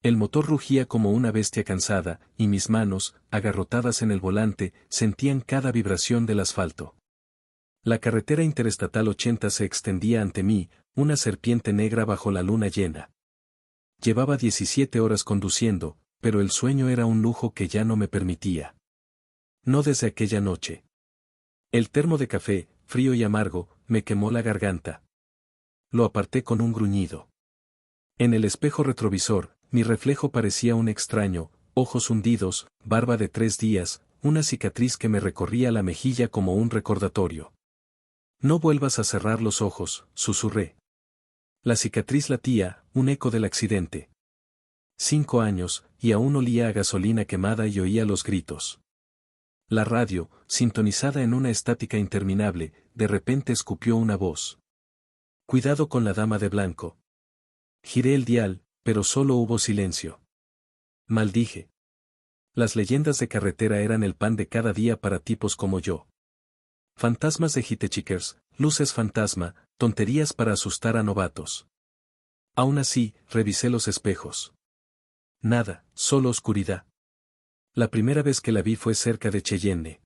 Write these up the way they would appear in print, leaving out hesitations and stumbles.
El motor rugía como una bestia cansada, y mis manos, agarrotadas en el volante, sentían cada vibración del asfalto. La carretera interestatal 80 se extendía ante mí, una serpiente negra bajo la luna llena. Llevaba 17 horas conduciendo, pero el sueño era un lujo que ya no me permitía. No desde aquella noche. El termo de café, frío y amargo, me quemó la garganta. Lo aparté con un gruñido. En el espejo retrovisor, mi reflejo parecía un extraño, ojos hundidos, barba de 3 días, una cicatriz que me recorría la mejilla como un recordatorio. No vuelvas a cerrar los ojos, susurré. La cicatriz latía, un eco del accidente. 5 años, y aún olía a gasolina quemada y oía los gritos. La radio, sintonizada en una estática interminable, de repente escupió una voz. Cuidado con la dama de blanco. Giré el dial, pero solo hubo silencio. Maldije. Las leyendas de carretera eran el pan de cada día para tipos como yo. Fantasmas de hitchhikers, luces fantasma, tonterías para asustar a novatos. Aún así, revisé los espejos. Nada, solo oscuridad. La primera vez que la vi fue cerca de Cheyenne.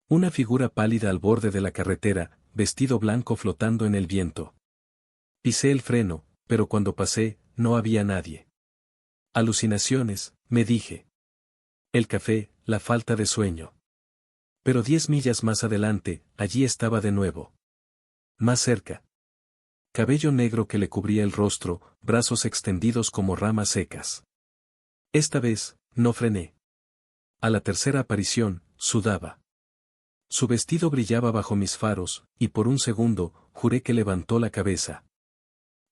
Una figura pálida al borde de la carretera, vestido blanco flotando en el viento. Pisé el freno, pero cuando pasé, no había nadie. Alucinaciones, me dije. El café, la falta de sueño. Pero 10 millas más adelante, allí estaba de nuevo. Más cerca. Cabello negro que le cubría el rostro, brazos extendidos como ramas secas. Esta vez, no frené. A la tercera aparición, sudaba. Su vestido brillaba bajo mis faros, y por un segundo, juré que levantó la cabeza.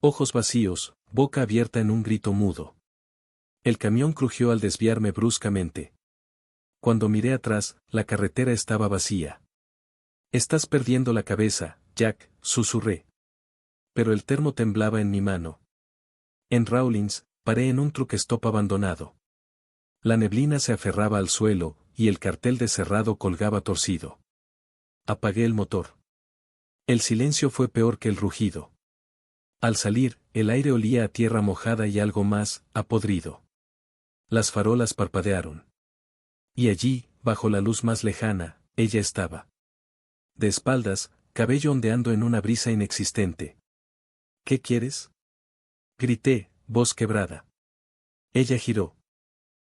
Ojos vacíos, boca abierta en un grito mudo. El camión crujió al desviarme bruscamente. Cuando miré atrás, la carretera estaba vacía. Estás perdiendo la cabeza, Jack, susurré. Pero el termo temblaba en mi mano. En Rawlins, paré en un truck stop abandonado. La neblina se aferraba al suelo, y el cartel de cerrado colgaba torcido. Apagué el motor. El silencio fue peor que el rugido. Al salir, el aire olía a tierra mojada y algo más, a podrido. Las farolas parpadearon. Y allí, bajo la luz más lejana, ella estaba. De espaldas, cabello ondeando en una brisa inexistente. ¿Qué quieres? Grité, voz quebrada. Ella giró.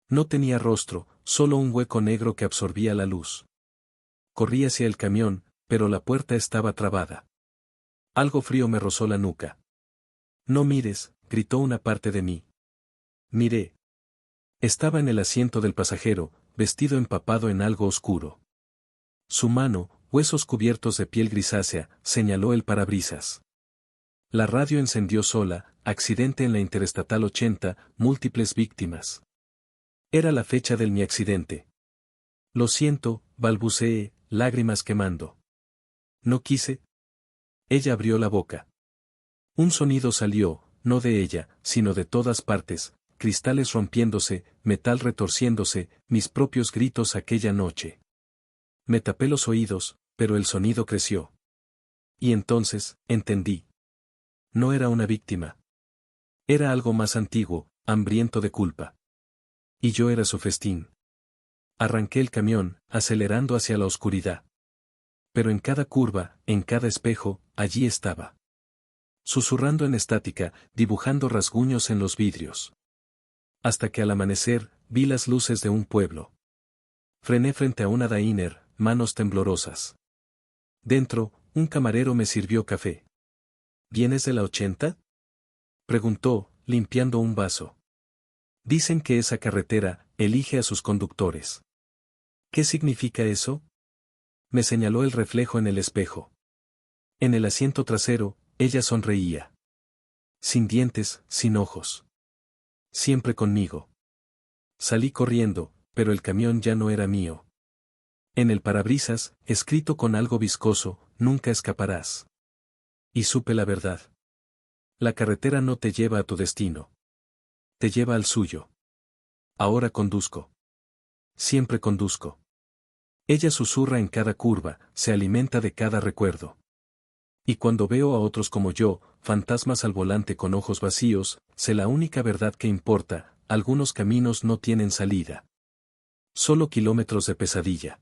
No tenía rostro, solo un hueco negro que absorbía la luz. Corrí hacia el camión, pero la puerta estaba trabada. Algo frío me rozó la nuca. No mires, gritó una parte de mí. Miré. Estaba en el asiento del pasajero, vestido empapado en algo oscuro. Su mano, huesos cubiertos de piel grisácea, señaló el parabrisas. La radio encendió sola, accidente en la Interestatal 80, múltiples víctimas. Era la fecha de mi accidente. Lo siento, balbuceé, lágrimas quemando. No quise. Ella abrió la boca. Un sonido salió, no de ella, sino de todas partes, cristales rompiéndose, metal retorciéndose, mis propios gritos aquella noche. Me tapé los oídos, pero el sonido creció. Y entonces, entendí. No era una víctima. Era algo más antiguo, hambriento de culpa. Y yo era su festín. Arranqué el camión, acelerando hacia la oscuridad. Pero en cada curva, en cada espejo, allí estaba. Susurrando en estática, dibujando rasguños en los vidrios. Hasta que al amanecer, vi las luces de un pueblo. Frené frente a una diner, manos temblorosas. Dentro, un camarero me sirvió café. ¿Vienes de la 80? Preguntó, limpiando un vaso. Dicen que esa carretera elige a sus conductores. ¿Qué significa eso? Me señaló el reflejo en el espejo. En el asiento trasero, ella sonreía. Sin dientes, sin ojos. Siempre conmigo. Salí corriendo, pero el camión ya no era mío. En el parabrisas, escrito con algo viscoso, nunca escaparás. Y supe la verdad. La carretera no te lleva a tu destino. Te lleva al suyo. Ahora conduzco. Siempre conduzco. Ella susurra en cada curva, se alimenta de cada recuerdo. Y cuando veo a otros como yo, fantasmas al volante con ojos vacíos, sé la única verdad que importa, algunos caminos no tienen salida. Solo kilómetros de pesadilla.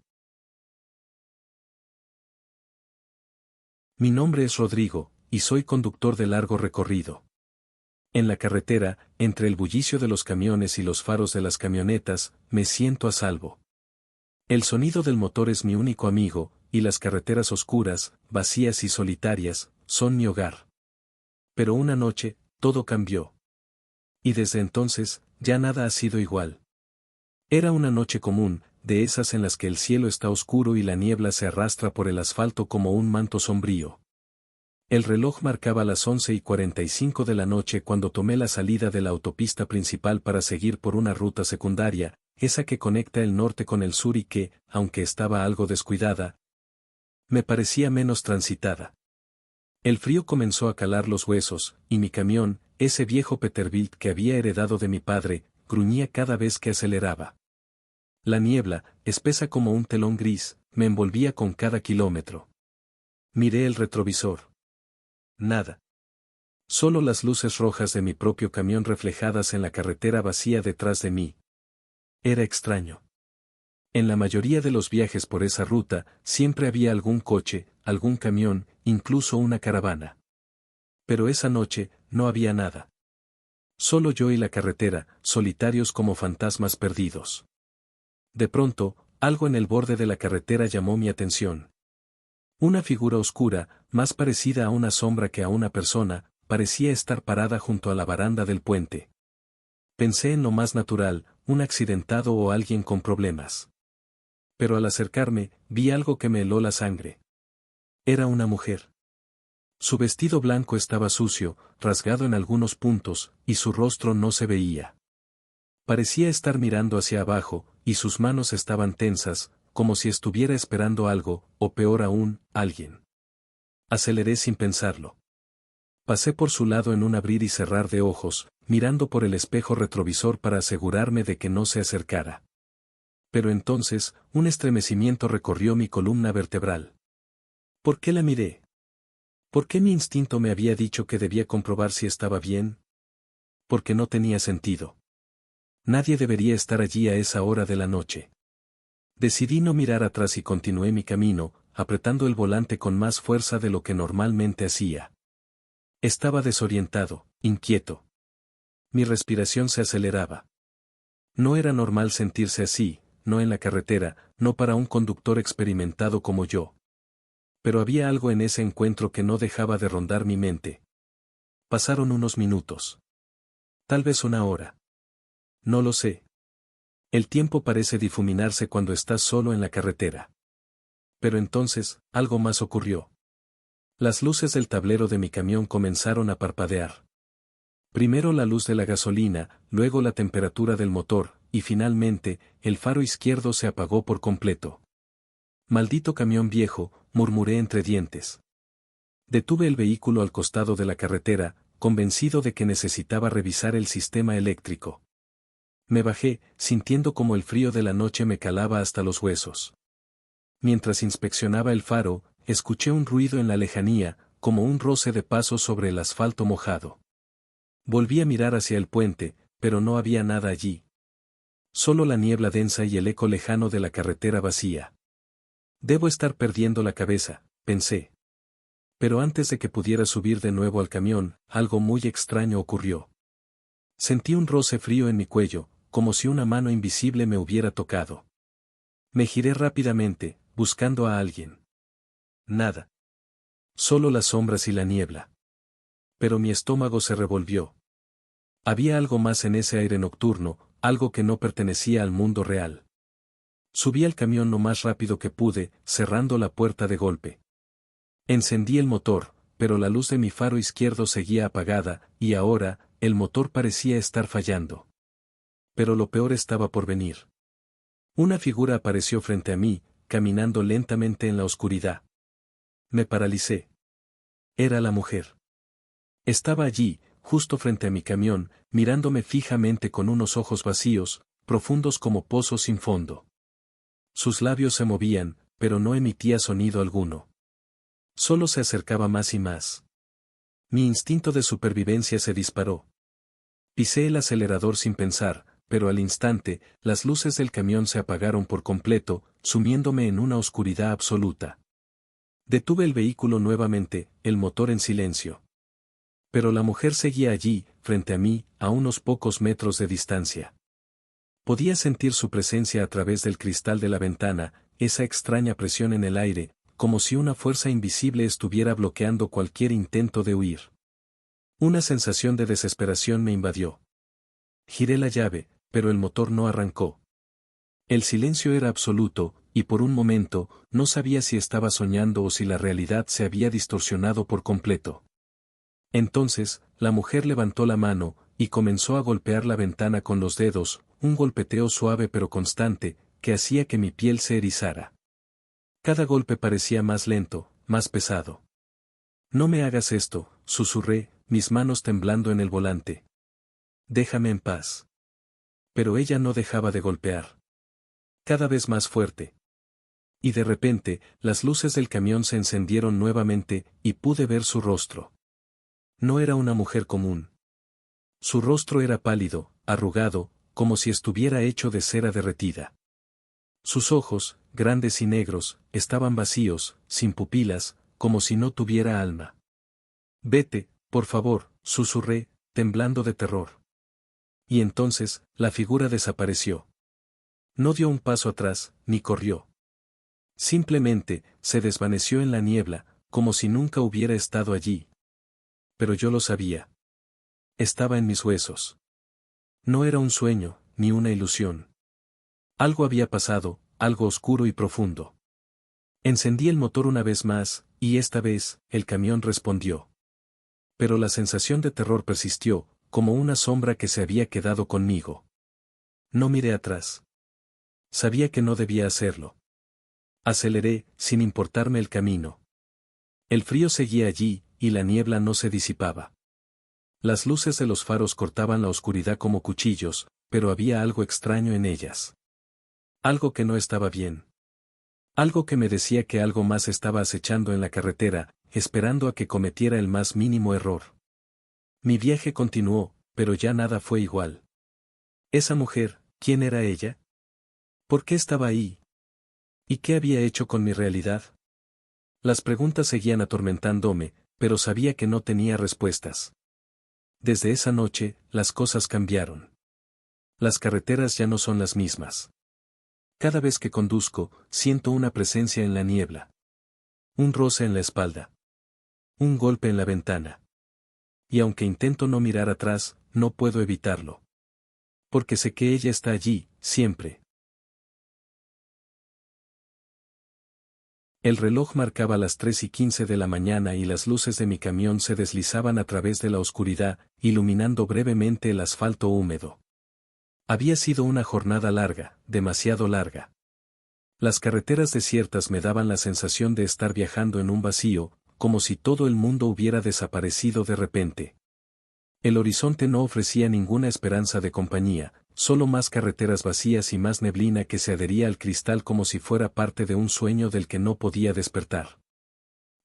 Mi nombre es Rodrigo, y soy conductor de largo recorrido. En la carretera, entre el bullicio de los camiones y los faros de las camionetas, me siento a salvo. El sonido del motor es mi único amigo, y las carreteras oscuras, vacías y solitarias, son mi hogar. Pero una noche, todo cambió. Y desde entonces, ya nada ha sido igual. Era una noche común, de esas en las que el cielo está oscuro y la niebla se arrastra por el asfalto como un manto sombrío. El reloj marcaba las 11:45 de la noche cuando tomé la salida de la autopista principal para seguir por una ruta secundaria, esa que conecta el norte con el sur y que, aunque estaba algo descuidada, me parecía menos transitada. El frío comenzó a calar los huesos, y mi camión, ese viejo Peterbilt que había heredado de mi padre, gruñía cada vez que aceleraba. La niebla, espesa como un telón gris, me envolvía con cada kilómetro. Miré el retrovisor. Nada. Solo las luces rojas de mi propio camión reflejadas en la carretera vacía detrás de mí. Era extraño. En la mayoría de los viajes por esa ruta, siempre había algún coche, algún camión, incluso una caravana. Pero esa noche, no había nada. Solo yo y la carretera, solitarios como fantasmas perdidos. De pronto, algo en el borde de la carretera llamó mi atención. Una figura oscura, más parecida a una sombra que a una persona, parecía estar parada junto a la baranda del puente. Pensé en lo más natural, un accidentado o alguien con problemas. Pero al acercarme, vi algo que me heló la sangre. Era una mujer. Su vestido blanco estaba sucio, rasgado en algunos puntos, y su rostro no se veía. Parecía estar mirando hacia abajo, y sus manos estaban tensas, como si estuviera esperando algo, o peor aún, alguien. Aceleré sin pensarlo. Pasé por su lado en un abrir y cerrar de ojos, mirando por el espejo retrovisor para asegurarme de que no se acercara. Pero entonces, un estremecimiento recorrió mi columna vertebral. ¿Por qué la miré? ¿Por qué mi instinto me había dicho que debía comprobar si estaba bien? Porque no tenía sentido. Nadie debería estar allí a esa hora de la noche. Decidí no mirar atrás y continué mi camino, apretando el volante con más fuerza de lo que normalmente hacía. Estaba desorientado, inquieto. Mi respiración se aceleraba. No era normal sentirse así, no en la carretera, no para un conductor experimentado como yo. Pero había algo en ese encuentro que no dejaba de rondar mi mente. Pasaron unos minutos. Tal vez una hora. No lo sé. El tiempo parece difuminarse cuando estás solo en la carretera. Pero entonces, algo más ocurrió. Las luces del tablero de mi camión comenzaron a parpadear. Primero la luz de la gasolina, luego la temperatura del motor, y finalmente, el faro izquierdo se apagó por completo. Maldito camión viejo, murmuré entre dientes. Detuve el vehículo al costado de la carretera, convencido de que necesitaba revisar el sistema eléctrico. Me bajé, sintiendo como el frío de la noche me calaba hasta los huesos. Mientras inspeccionaba el faro, escuché un ruido en la lejanía, como un roce de pasos sobre el asfalto mojado. Volví a mirar hacia el puente, pero no había nada allí. Solo la niebla densa y el eco lejano de la carretera vacía. Debo estar perdiendo la cabeza, pensé. Pero antes de que pudiera subir de nuevo al camión, algo muy extraño ocurrió. Sentí un roce frío en mi cuello, como si una mano invisible me hubiera tocado. Me giré rápidamente, buscando a alguien. Nada. Solo las sombras y la niebla. Pero mi estómago se revolvió. Había algo más en ese aire nocturno, algo que no pertenecía al mundo real. Subí al camión lo más rápido que pude, cerrando la puerta de golpe. Encendí el motor, pero la luz de mi faro izquierdo seguía apagada, y ahora, el motor parecía estar fallando. Pero lo peor estaba por venir. Una figura apareció frente a mí, caminando lentamente en la oscuridad. Me paralicé. Era la mujer. Estaba allí, justo frente a mi camión, mirándome fijamente con unos ojos vacíos, profundos como pozos sin fondo. Sus labios se movían, pero no emitía sonido alguno. Solo se acercaba más y más. Mi instinto de supervivencia se disparó. Pisé el acelerador sin pensar, pero al instante, las luces del camión se apagaron por completo, sumiéndome en una oscuridad absoluta. Detuve el vehículo nuevamente, el motor en silencio. Pero la mujer seguía allí, frente a mí, a unos pocos metros de distancia. Podía sentir su presencia a través del cristal de la ventana, esa extraña presión en el aire, como si una fuerza invisible estuviera bloqueando cualquier intento de huir. Una sensación de desesperación me invadió. Giré la llave, pero el motor no arrancó. El silencio era absoluto, y por un momento, no sabía si estaba soñando o si la realidad se había distorsionado por completo. Entonces, la mujer levantó la mano, y comenzó a golpear la ventana con los dedos, un golpeteo suave pero constante, que hacía que mi piel se erizara. Cada golpe parecía más lento, más pesado. No me hagas esto, susurré, mis manos temblando en el volante. Déjame en paz. Pero ella no dejaba de golpear. Cada vez más fuerte. Y de repente, las luces del camión se encendieron nuevamente, y pude ver su rostro. No era una mujer común. Su rostro era pálido, arrugado, como si estuviera hecho de cera derretida. Sus ojos, grandes y negros, estaban vacíos, sin pupilas, como si no tuviera alma. Vete, por favor, susurré, temblando de terror. Y entonces, la figura desapareció. No dio un paso atrás, ni corrió. Simplemente, se desvaneció en la niebla, como si nunca hubiera estado allí. Pero yo lo sabía. Estaba en mis huesos. No era un sueño, ni una ilusión. Algo había pasado, algo oscuro y profundo. Encendí el motor una vez más, y esta vez, el camión respondió. Pero la sensación de terror persistió, como una sombra que se había quedado conmigo. No miré atrás. Sabía que no debía hacerlo. Aceleré, sin importarme el camino. El frío seguía allí, y la niebla no se disipaba. Las luces de los faros cortaban la oscuridad como cuchillos, pero había algo extraño en ellas. Algo que no estaba bien. Algo que me decía que algo más estaba acechando en la carretera, esperando a que cometiera el más mínimo error. Mi viaje continuó, pero ya nada fue igual. Esa mujer, ¿quién era ella? ¿Por qué estaba ahí? ¿Y qué había hecho con mi realidad? Las preguntas seguían atormentándome, pero sabía que no tenía respuestas. Desde esa noche, las cosas cambiaron. Las carreteras ya no son las mismas. Cada vez que conduzco, siento una presencia en la niebla. Un roce en la espalda. Un golpe en la ventana. Y aunque intento no mirar atrás, no puedo evitarlo. Porque sé que ella está allí, siempre. El reloj marcaba las 3:15 de la mañana y las luces de mi camión se deslizaban a través de la oscuridad, iluminando brevemente el asfalto húmedo. Había sido una jornada larga, demasiado larga. Las carreteras desiertas me daban la sensación de estar viajando en un vacío, como si todo el mundo hubiera desaparecido de repente. El horizonte no ofrecía ninguna esperanza de compañía, solo más carreteras vacías y más neblina que se adhería al cristal como si fuera parte de un sueño del que no podía despertar.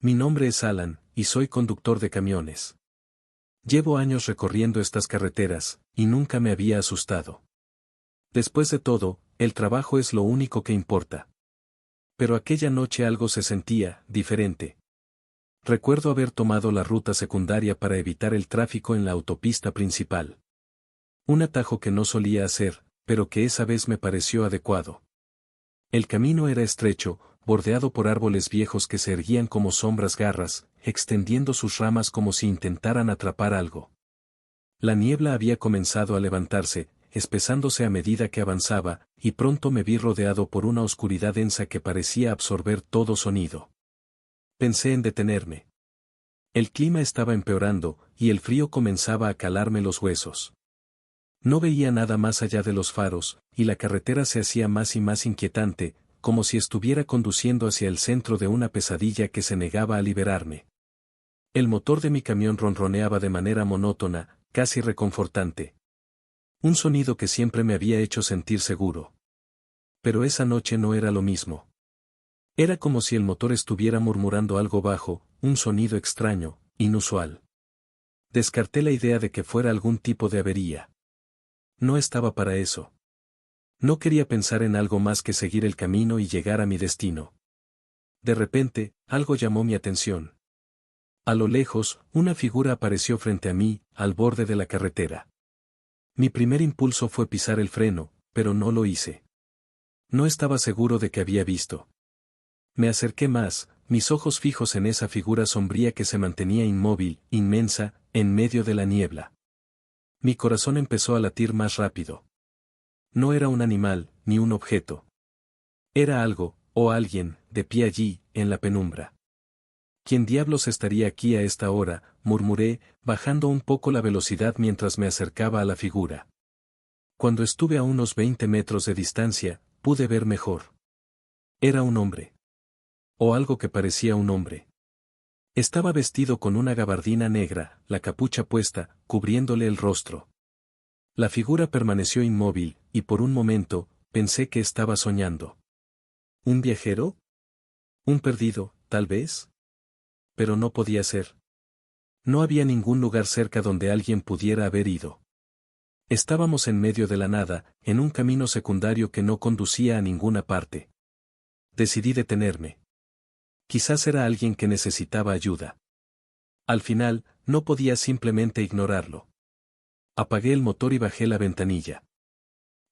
Mi nombre es Alan, y soy conductor de camiones. Llevo años recorriendo estas carreteras, y nunca me había asustado. Después de todo, el trabajo es lo único que importa. Pero aquella noche algo se sentía diferente. Recuerdo haber tomado la ruta secundaria para evitar el tráfico en la autopista principal. Un atajo que no solía hacer, pero que esa vez me pareció adecuado. El camino era estrecho, bordeado por árboles viejos que se erguían como sombras garras, extendiendo sus ramas como si intentaran atrapar algo. La niebla había comenzado a levantarse, espesándose a medida que avanzaba, y pronto me vi rodeado por una oscuridad densa que parecía absorber todo sonido. Pensé en detenerme. El clima estaba empeorando, y el frío comenzaba a calarme los huesos. No veía nada más allá de los faros, y la carretera se hacía más y más inquietante, como si estuviera conduciendo hacia el centro de una pesadilla que se negaba a liberarme. El motor de mi camión ronroneaba de manera monótona, casi reconfortante. Un sonido que siempre me había hecho sentir seguro. Pero esa noche no era lo mismo. Era como si el motor estuviera murmurando algo bajo, un sonido extraño, inusual. Descarté la idea de que fuera algún tipo de avería. No estaba para eso. No quería pensar en algo más que seguir el camino y llegar a mi destino. De repente, algo llamó mi atención. A lo lejos, una figura apareció frente a mí, al borde de la carretera. Mi primer impulso fue pisar el freno, pero no lo hice. No estaba seguro de que había visto. Me acerqué más, mis ojos fijos en esa figura sombría que se mantenía inmóvil, inmensa, en medio de la niebla. Mi corazón empezó a latir más rápido. No era un animal, ni un objeto. Era algo, o alguien, de pie allí, en la penumbra. ¿Quién diablos estaría aquí a esta hora?, murmuré, bajando un poco la velocidad mientras me acercaba a la figura. Cuando estuve a unos 20 metros de distancia, pude ver mejor. Era un hombre. O algo que parecía un hombre. Estaba vestido con una gabardina negra, la capucha puesta, cubriéndole el rostro. La figura permaneció inmóvil, y por un momento, pensé que estaba soñando. ¿Un viajero? ¿Un perdido, tal vez? Pero no podía ser. No había ningún lugar cerca donde alguien pudiera haber ido. Estábamos en medio de la nada, en un camino secundario que no conducía a ninguna parte. Decidí detenerme. Quizás era alguien que necesitaba ayuda. Al final, no podía simplemente ignorarlo. Apagué el motor y bajé la ventanilla.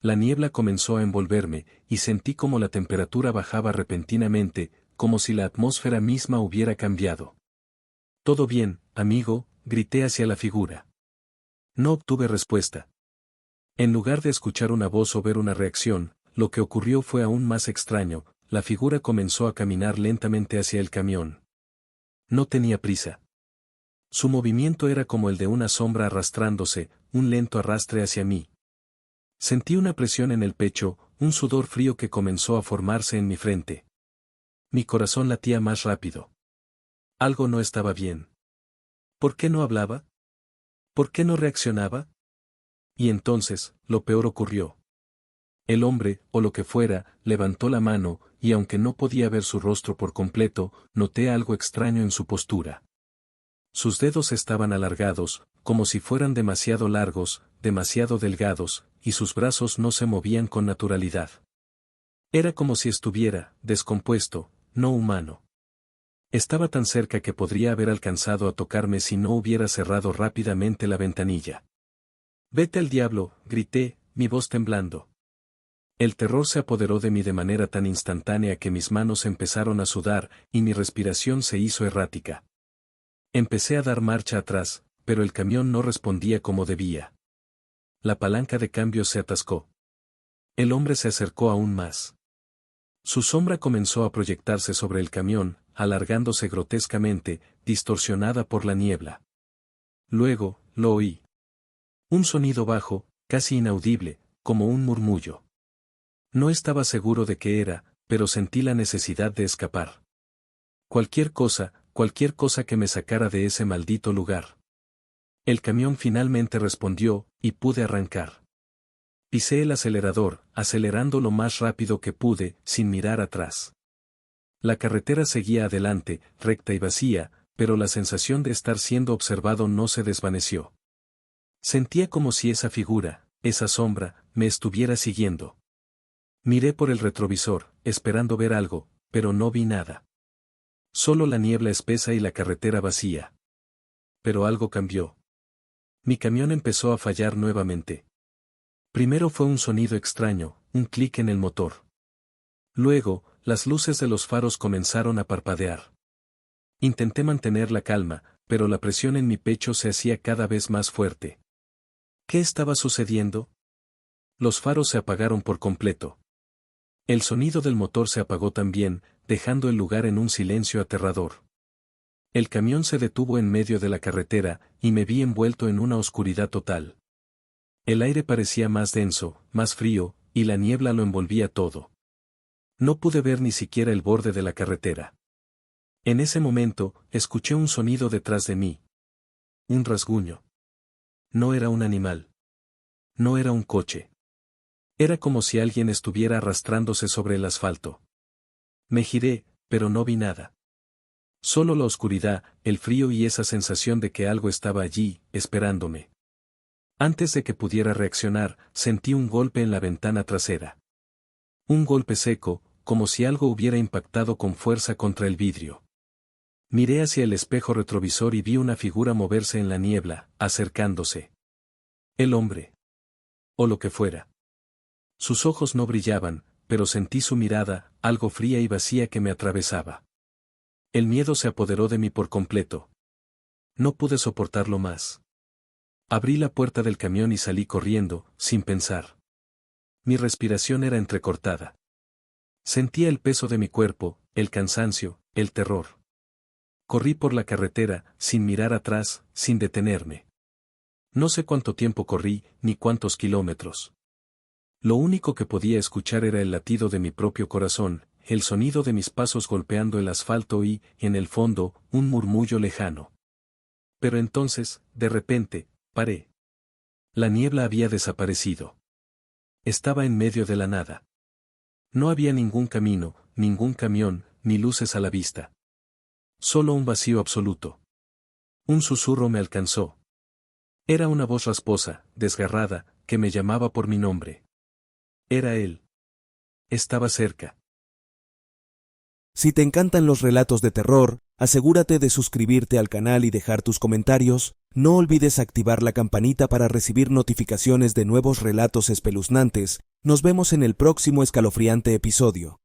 La niebla comenzó a envolverme, y sentí como la temperatura bajaba repentinamente, como si la atmósfera misma hubiera cambiado. «Todo bien, amigo», grité hacia la figura. No obtuve respuesta. En lugar de escuchar una voz o ver una reacción, lo que ocurrió fue aún más extraño, la figura comenzó a caminar lentamente hacia el camión. No tenía prisa. Su movimiento era como el de una sombra arrastrándose, un lento arrastre hacia mí. Sentí una presión en el pecho, un sudor frío que comenzó a formarse en mi frente. Mi corazón latía más rápido. Algo no estaba bien. ¿Por qué no hablaba? ¿Por qué no reaccionaba? Y entonces, lo peor ocurrió. El hombre, o lo que fuera, levantó la mano, y aunque no podía ver su rostro por completo, noté algo extraño en su postura. Sus dedos estaban alargados, como si fueran demasiado largos, demasiado delgados, y sus brazos no se movían con naturalidad. Era como si estuviera, descompuesto, no humano. Estaba tan cerca que podría haber alcanzado a tocarme si no hubiera cerrado rápidamente la ventanilla. «Vete al diablo», grité, mi voz temblando. El terror se apoderó de mí de manera tan instantánea que mis manos empezaron a sudar, y mi respiración se hizo errática. Empecé a dar marcha atrás, pero el camión no respondía como debía. La palanca de cambio se atascó. El hombre se acercó aún más. Su sombra comenzó a proyectarse sobre el camión, alargándose grotescamente, distorsionada por la niebla. Luego, lo oí. Un sonido bajo, casi inaudible, como un murmullo. No estaba seguro de qué era, pero sentí la necesidad de escapar. Cualquier cosa que me sacara de ese maldito lugar. El camión finalmente respondió, y pude arrancar. Pisé el acelerador, acelerando lo más rápido que pude, sin mirar atrás. La carretera seguía adelante, recta y vacía, pero la sensación de estar siendo observado no se desvaneció. Sentía como si esa figura, esa sombra, me estuviera siguiendo. Miré por el retrovisor, esperando ver algo, pero no vi nada. Solo la niebla espesa y la carretera vacía. Pero algo cambió. Mi camión empezó a fallar nuevamente. Primero fue un sonido extraño, un clic en el motor. Luego, las luces de los faros comenzaron a parpadear. Intenté mantener la calma, pero la presión en mi pecho se hacía cada vez más fuerte. ¿Qué estaba sucediendo? Los faros se apagaron por completo. El sonido del motor se apagó también, dejando el lugar en un silencio aterrador. El camión se detuvo en medio de la carretera, y me vi envuelto en una oscuridad total. El aire parecía más denso, más frío, y la niebla lo envolvía todo. No pude ver ni siquiera el borde de la carretera. En ese momento, escuché un sonido detrás de mí. Un rasguño. No era un animal. No era un coche. Era como si alguien estuviera arrastrándose sobre el asfalto. Me giré, pero no vi nada. Solo la oscuridad, el frío y esa sensación de que algo estaba allí, esperándome. Antes de que pudiera reaccionar, sentí un golpe en la ventana trasera. Un golpe seco, como si algo hubiera impactado con fuerza contra el vidrio. Miré hacia el espejo retrovisor y vi una figura moverse en la niebla, acercándose. El hombre. O lo que fuera. Sus ojos no brillaban, pero sentí su mirada, algo fría y vacía que me atravesaba. El miedo se apoderó de mí por completo. No pude soportarlo más. Abrí la puerta del camión y salí corriendo, sin pensar. Mi respiración era entrecortada. Sentía el peso de mi cuerpo, el cansancio, el terror. Corrí por la carretera, sin mirar atrás, sin detenerme. No sé cuánto tiempo corrí, ni cuántos kilómetros. Lo único que podía escuchar era el latido de mi propio corazón, el sonido de mis pasos golpeando el asfalto y, en el fondo, un murmullo lejano. Pero entonces, de repente, paré. La niebla había desaparecido. Estaba en medio de la nada. No había ningún camino, ningún camión, ni luces a la vista. Solo un vacío absoluto. Un susurro me alcanzó. Era una voz rasposa, desgarrada, que me llamaba por mi nombre. Era él. Estaba cerca. Si te encantan los relatos de terror, asegúrate de suscribirte al canal y dejar tus comentarios. No olvides activar la campanita para recibir notificaciones de nuevos relatos espeluznantes. Nos vemos en el próximo escalofriante episodio.